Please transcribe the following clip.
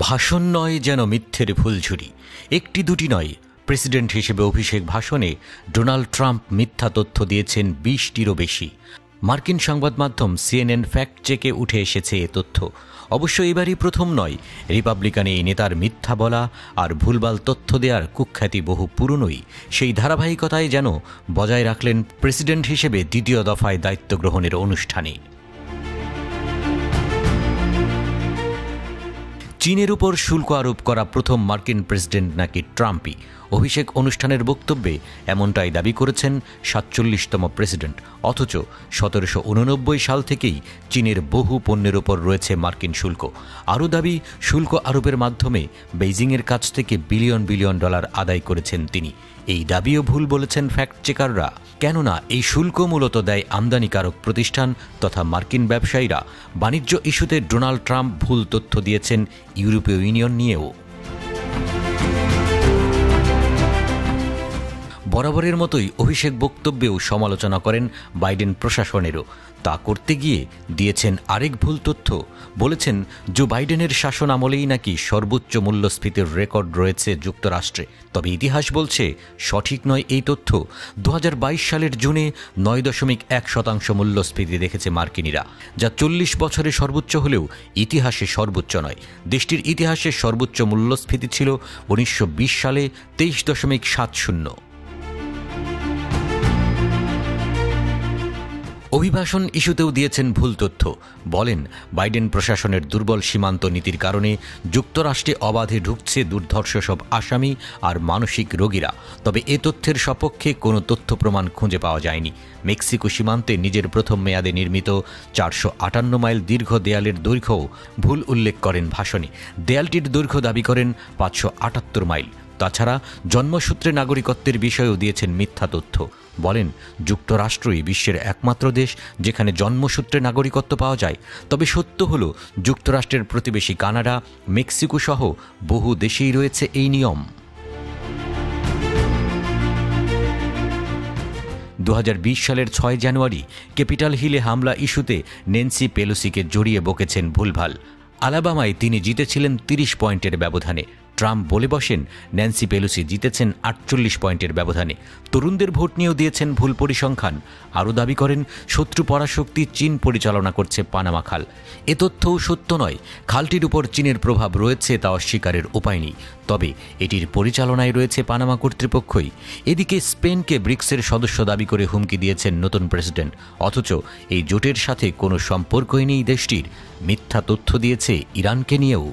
ভাষণ নয় যেন মিথ্যের ফুলঝুরি, একটি দুটি নয়। প্রেসিডেন্ট হিসেবে অভিষেক ভাষণে ডোনাল্ড ট্রাম্প মিথ্যা তথ্য দিয়েছেন 20টিরও বেশি। মার্কিন সংবাদ মাধ্যম সিএনএন ফ্যাক্ট চেকে উঠে এসেছে এ তথ্য। অবশ্য এবারই প্রথম নয়। রিপাবলিকান এই নেতার মিথ্যা বলা আর ভুলভাল তথ্য দেওয়ার কুখ্যাতি বহু পুরনোই। সেই ধারাবাহিকতায় যেন বজায় রাখলেন প্রেসিডেন্ট হিসেবে দ্বিতীয় দফায় দায়িত্ব গ্রহণের অনুষ্ঠানে। চীনের উপর শুল্ক আরোপ করা প্রথম মার্কিন প্রেসিডেন্ট নাকি ট্রাম্পই। অভিষেক অনুষ্ঠানের বক্তব্যে এমনটাই দাবি করেছেন 47তম প্রেসিডেন্ট। অথচ 1789 সাল থেকেই চীনের বহু পণ্যের ওপর রয়েছে মার্কিন শুল্ক। আরও দাবি, শুল্ক আরোপের মাধ্যমে বেইজিংয়ের কাছ থেকে বিলিয়ন বিলিয়ন ডলার আদায় করেছেন তিনি। এই দাবিও ভুল বলেছেন ফ্যাক্ট চেকাররা, কেননা এই শুল্ক মূলত দেয় আমদানিকারক প্রতিষ্ঠান তথা মার্কিন ব্যবসায়ীরা। বাণিজ্য ইস্যুতে ডোনাল্ড ট্রাম্প ভুল তথ্য দিয়েছেন ইউরোপীয় ইউনিয়ন নিয়েও। বরাবরের মতোই অভিষেক বক্তব্যেও সমালোচনা করেন বাইডেন প্রশাসনেরও। তা করতে গিয়ে দিয়েছেন আরেক ভুল তথ্য। বলেছেন জো বাইডেনের শাসন আমলেই নাকি সর্বোচ্চ মূল্যস্ফীতির রেকর্ড রয়েছে যুক্তরাষ্ট্রে। তবে ইতিহাস বলছে সঠিক নয় এই তথ্য। 2022 সালের জুনে 9.1% মূল্যস্ফীতি দেখেছে মার্কিনীরা, যা 40 বছরে সর্বোচ্চ হলেও ইতিহাসে সর্বোচ্চ নয়। দেশটির ইতিহাসে সর্বোচ্চ মূল্যস্ফীতি ছিল 1920 সালে 23.70। অভিবাসন ইস্যুতেও দিয়েছেন ভুল তথ্য। বলেন বাইডেন প্রশাসনের দুর্বল সীমান্ত নীতির কারণে যুক্তরাষ্ট্রে অবাধে ঢুকছে দুর্ধর্ষ সব আসামি আর মানসিক রোগীরা। তবে এ তথ্যের সপক্ষে কোনো তথ্য প্রমাণ খুঁজে পাওয়া যায়নি। মেক্সিকো সীমান্তে নিজের প্রথম মেয়াদে নির্মিত 458 মাইল দীর্ঘ দেয়ালের দৈর্ঘ্যও ভুল উল্লেখ করেন ভাষণে। দেয়ালটির দৈর্ঘ্য দাবি করেন 578 মাইল। তাছাড়া জন্মসূত্রে নাগরিকত্বের বিষয়েও দিয়েছেন মিথ্যা তথ্য। বলেন যুক্তরাষ্ট্রই বিশ্বের একমাত্র দেশ যেখানে জন্মসূত্রে নাগরিকত্ব পাওয়া যায়। তবে সত্য হল যুক্তরাষ্ট্রের প্রতিবেশী কানাডা, মেক্সিকো সহ বহু দেশেই রয়েছে এই নিয়ম। 2020 সালের 6 জানুয়ারি ক্যাপিটাল হিলে হামলা ইস্যুতে ন্যান্সি পেলোসিকে জড়িয়ে বকেছেন ভুলভাল। আলাবামায় তিনি জিতেছিলেন 30 পয়েন্টের ব্যবধানে। ট্রাম্প বলে বসেন ন্যান্সি পেলোসি জিতেছেন 48 পয়েন্টের ব্যবধানে। তরুণদের ভোট নিয়েও দিয়েছেন ভুল পরিসংখ্যান। আরও দাবি করেন শত্রু পরাশক্তি চীন পরিচালনা করছে পানামা খাল। এ তথ্যও সত্য নয়। খালটির উপর চীনের প্রভাব রয়েছে তা অস্বীকারের উপায় নেই। তবে এটির পরিচালনায় রয়েছে পানামা কর্তৃপক্ষই। এদিকে স্পেনকে ব্রিক্সের সদস্য দাবি করে হুমকি দিয়েছেন নতুন প্রেসিডেন্ট। অথচ এই জোটের সাথে কোনো সম্পর্কই নেই দেশটির। মিথ্যা তথ্য দিয়েছে ইরানকে নিয়েও।